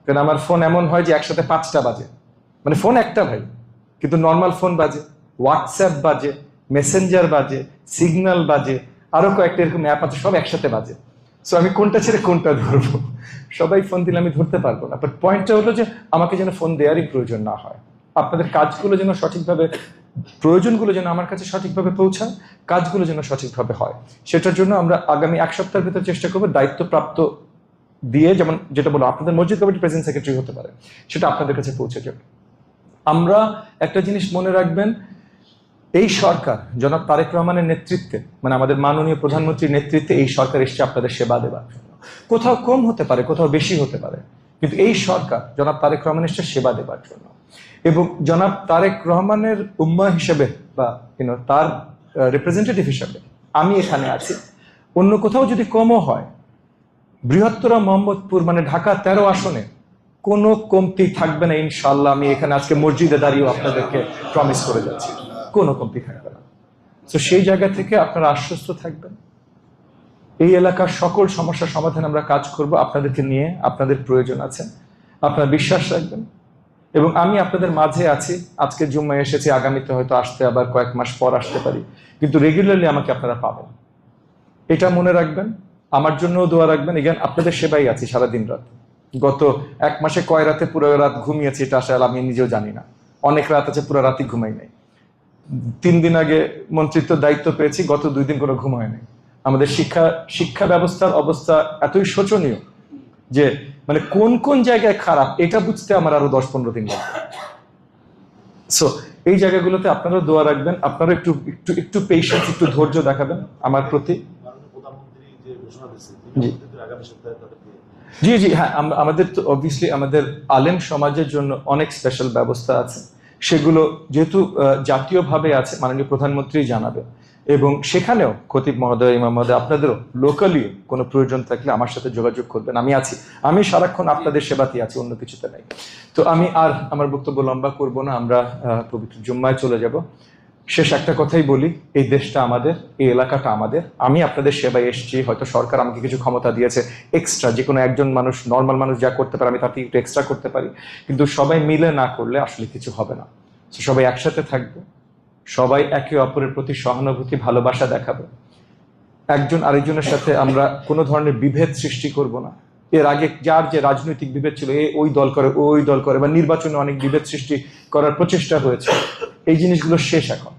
কারণ আমার ফোন এমন হয় যে একসাথে 5টা বাজে, মানে ফোন একটা ভাই, কিন্তু নর্মাল ফোন বাজে, হোয়াটসঅ্যাপ বাজে, মেসেঞ্জার বাজে, সিগন্যাল বাজে, আরো কয়েকটা এরকম অ্যাপ আছে, সব একসাথে বাজে। সো আমি কোনটা ছেড়ে কোনটা ধরবো? সবাই ফোন দিলে আমি ধরতে পারবো না। বাট পয়েন্টটা হলো যে আমাকে যেন ফোন দেওয়ারই প্রয়োজন না হয়, আপনাদের কাজগুলো যেন সঠিকভাবে, প্রয়োজনগুলো যেন আমার কাছে সঠিকভাবে পৌঁছায়, কাজগুলো যেন সঠিকভাবে হয়, সেটার জন্য আমরা আগামী 1 সপ্তাহের ভিতরে চেষ্টা করবো দায়িত্বপ্রাপ্ত দিয়ে, যেমন যেটা বলো আপনাদের মসজিদ কমিটি প্রেসিডেন্ট সেক্রেটারি হতে পারে, সেটা আপনাদের কাছে পৌঁছে যাবে। আমরা একটা জিনিস মনে রাখবেন, এই সরকার জনাব তারেক রহমানের নেতৃত্বে, মানে আমাদের মাননীয় প্রধানমন্ত্রীর নেতৃত্বে এই সরকার এসছে আপনাদের সেবা দেওয়ার জন্য। কোথাও কম হতে পারে, কোথাও বেশি হতে পারে, কিন্তু এই সরকার জনাব তারেক রহমান এসছে সেবা দেওয়ার জন্য। এবং জনাব তারেক রহমানের উম্মাহ হিসেবে বা তার রিপ্রেজেন্টেটিভ হিসেবে আমি এখানে আছি। অন্য কোথাও যদি কমও হয়, বৃহত্তর মোহাম্মদপুর মানে ঢাকা 13 আসনে কোনো কমতি থাকবে না ইনশাআল্লাহ। আমি এখানে আজকে মসজিদে দাঁড়িয়েও আপনাদেরকে প্রমিস করে যাচ্ছি, কোনো কমতি থাকবে না। তো সেই জায়গা থেকে আপনারা আশ্বস্ত থাকবেন, এই এলাকার সকল সমস্যার সমাধান আমরা কাজ করব। আপনাদেরকে নিয়ে আপনাদের প্রয়োজন আছে, আপনারা বিশ্বাস রাখবেন। এবং আমি আপনাদের মাঝে আছি, আজকে জুম্মায় এসেছি, আগামীতে হয়তো আসতে আবার কয়েক মাস পর আসতে পারি, কিন্তু রেগুলারলি আমাকে আপনারা পাবেন, এটা মনে রাখবেন। আমার জন্যও দোয়া রাখবেন। এখানে আপনাদের সেবাই আছি সারাদিন রাত। গত 1 মাসে কয় রাতে পুরো রাত ঘুমিয়েছি এটা আসলে আমি নিজেও জানি না। অনেক রাত আছে পুরো রাতই ঘুমাই নাই। 3 দিন আগে মন্ত্রিত্ব দায়িত্ব পেয়েছি, গত 2 দিন কোনো ঘুম হয় নাই। আমাদের শিক্ষা ব্যবস্থার অবস্থা এতই শোচনীয় যে মানে কোন কোন জায়গায় খারাপ এটা বুঝতে আমার আরো 10-15 দিন লাগবে। সো এই জায়গাগুলোতে আপনারা দোয়া রাখবেন, আপনারা একটু একটু একটু পেশেন্স, একটু ধৈর্য দেখাবেন আমার প্রতি। জি জি হ্যাঁ, আমাদের তো অবভিয়াসলি আমাদের আলেম সমাজের জন্য অনেক স্পেশাল ব্যবস্থা আছে, সেগুলো যেহেতু জাতীয়ভাবে আছে মাননীয় প্রধানমন্ত্রী জানাবে। এবং সেখানেও খতিব মহোদয়, ইমাম মহোদয়, আপনাদেরও লোকালি কোনো প্রয়োজন থাকলে আমার সাথে যোগাযোগ করবেন, আমি আছি। আমি সারাক্ষণ আপনাদের সেবাতেই আছি, অন্য কিছুতে নাই। তো আমি আর আমার বক্তব্য লম্বা করব না, আমরা পবিত্র জুম্মায় চলে যাব। শেষ একটা কথাই বলি, এই দেশটা আমাদের, এই এলাকাটা আমাদের। আমি আপনাদের সেবায় এসেছি, হয়তো সরকার আমাকে কিছু ক্ষমতা দিয়েছে এক্সট্রা, যে কোনো একজন মানুষ, নর্মাল মানুষ যা করতে পারে আমি তাতে একটু এক্সট্রা করতে পারি, কিন্তু সবাই মিলে না করলে আসলে কিছু হবে না। সবাই একসাথে থাকবে, সবাই একে অপরের প্রতি সহানুভূতি, ভালোবাসা দেখাবে। একজন আরেকজনের সাথে আমরা কোনো ধরনের বিভেদ সৃষ্টি করব না। এর আগে যার যে রাজনৈতিক বিভেদ ছিল, ওই দল করে, ওই দল করে, বা নির্বাচনে অনেক বিভেদ সৃষ্টি করার প্রচেষ্টা হয়েছে, এই জিনিসগুলো শেষ এখন।